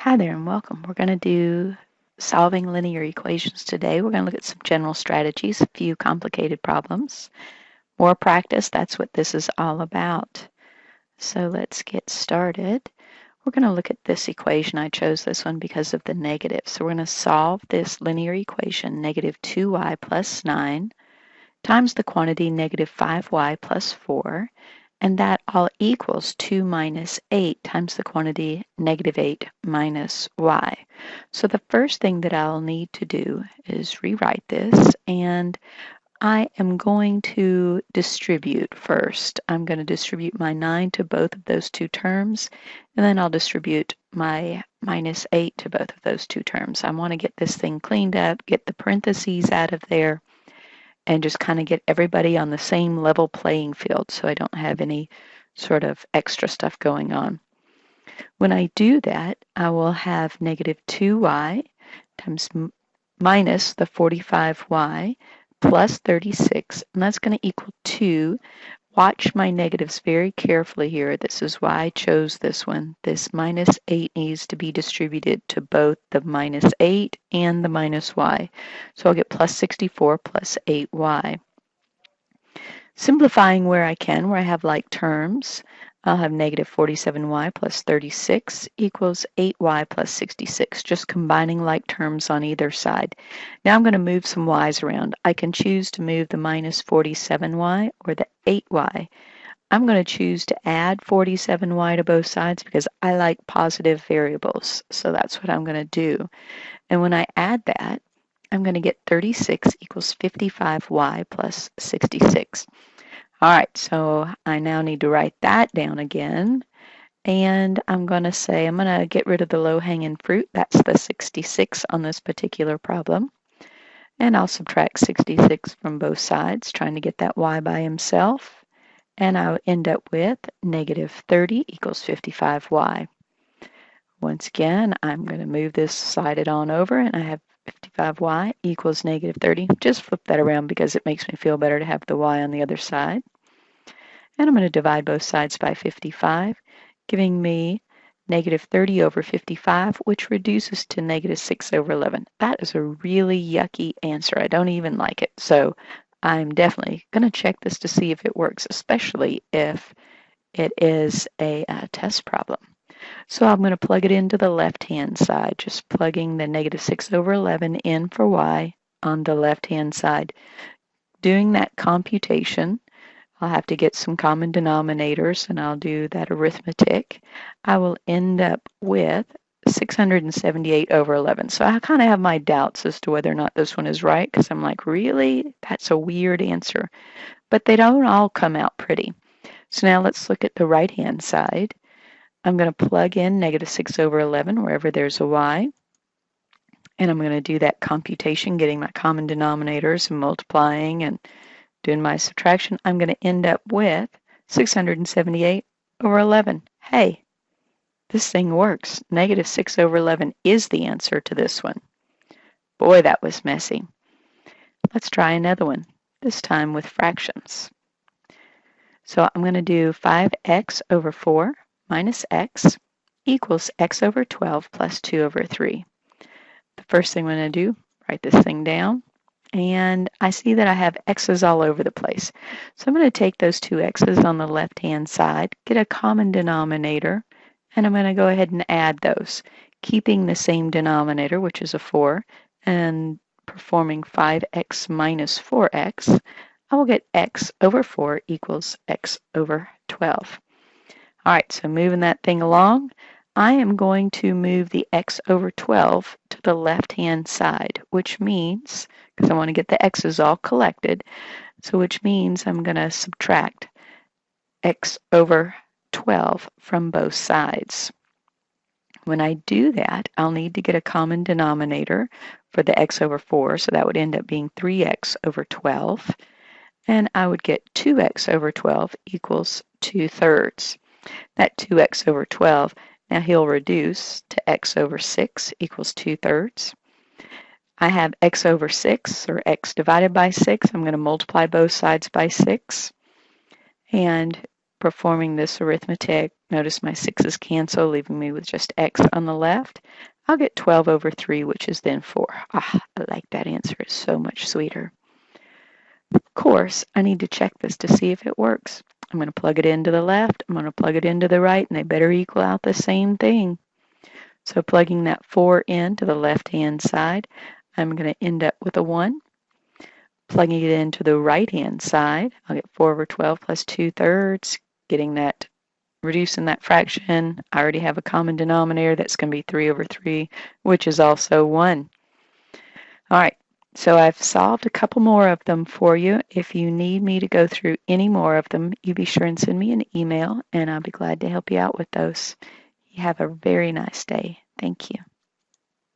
Hi there and welcome. We're going to do solving linear equations today. We're going to look at some general strategies, a few complicated problems. More practice, that's what this is all about. So let's get started. We're going to look at this equation. I chose this one because of the negative. So we're going to solve this linear equation, negative 2y plus 9 times the quantity negative 5y plus 4, and that all equals 2 minus 8 times the quantity negative 8 minus y. So the first thing that I'll need to do is rewrite this, and I am going to distribute first. I'm going to distribute my 9 to both of those two terms, and then I'll distribute my minus 8 to both of those two terms. I want to get this thing cleaned up, get the parentheses out of there, and just kind of get everybody on the same level playing field so I don't have any sort of extra stuff going on. When I do that, I will have negative 2y times minus the 45y plus 36, and that's going to equal 2. Watch my negatives very carefully here. This is why I chose this one. This minus 8 needs to be distributed to both the minus 8 and the minus y. So I'll get plus 64 plus 8y. Simplifying where I can, where I have like terms, I'll have negative 47y plus 36 equals 8y plus 66, just combining like terms on either side. Now I'm going to move some y's around. I can choose to move the minus 47y or the 8y. I'm going to choose to add 47y to both sides because I like positive variables. So that's what I'm going to do. And when I add that, I'm going to get 36 equals 55y plus 66. All right, so I now need to write that down again. And I'm going to get rid of the low-hanging fruit. That's the 66 on this particular problem. And I'll subtract 66 from both sides, trying to get that y by himself. And I'll end up with negative 30 equals 55y. Once again, I'm going to move this sided on over, and I have 55y equals negative 30. Just flip that around because it makes me feel better to have the y on the other side. And I'm going to divide both sides by 55, giving me negative 30 over 55, which reduces to negative 6 over 11. That is a really yucky answer. I don't even like it. So I'm definitely going to check this to see if it works, especially if it is a test problem. So I'm going to plug it into the left-hand side, just plugging the negative 6 over 11 in for y on the left-hand side. Doing that computation, I'll have to get some common denominators, and I'll do that arithmetic. I will end up with 678 over 11. So I kind of have my doubts as to whether or not this one is right, because I'm like, really? That's a weird answer. But they don't all come out pretty. So now let's look at the right-hand side. I'm going to plug in negative 6 over 11 wherever there's a y. And I'm going to do that computation, getting my common denominators and multiplying and doing my subtraction. I'm going to end up with 678 over 11. Hey, this thing works. Negative 6 over 11 is the answer to this one. Boy, that was messy. Let's try another one, this time with fractions. So I'm going to do 5x over 4 minus x equals x over 12 plus 2 over 3. The first thing I'm going to do, write this thing down. And I see that I have x's all over the place. So I'm going to take those two x's on the left-hand side, get a common denominator, and I'm going to go ahead and add those, keeping the same denominator, which is a 4, and performing 5x minus 4x, I will get x over 4 equals x over 12. All right, so moving that thing along, I am going to move the x over 12 to the left-hand side, which means, because I want to get the x's all collected, so which means I'm going to subtract x over 12 from both sides. When I do that, I'll need to get a common denominator for the x over 4, so that would end up being 3x over 12, and I would get 2x over 12 equals 2/3. That 2x over 12, now he'll reduce to x over 6 equals 2/3. I have x over 6, or x divided by 6. I'm going to multiply both sides by 6. And performing this arithmetic, Notice my 6's cancel, leaving me with just x on the left. I'll get 12 over 3, which is then 4. Ah, I like that answer. It's so much sweeter. Of course, I need to check this to see if it works. I'm going to plug it into the left. I'm going to plug it into the right, and they better equal out the same thing. So plugging that 4 into the left-hand side, I'm going to end up with a 1. Plugging it into the right-hand side, I'll get 4 over 12 plus 2/3, getting that, reducing that fraction. I already have a common denominator. That's going to be 3 over 3, which is also 1. All right, so I've solved a couple more of them for you. If you need me to go through any more of them, you be sure and send me an email, and I'll be glad to help you out with those. You have a very nice day. Thank you.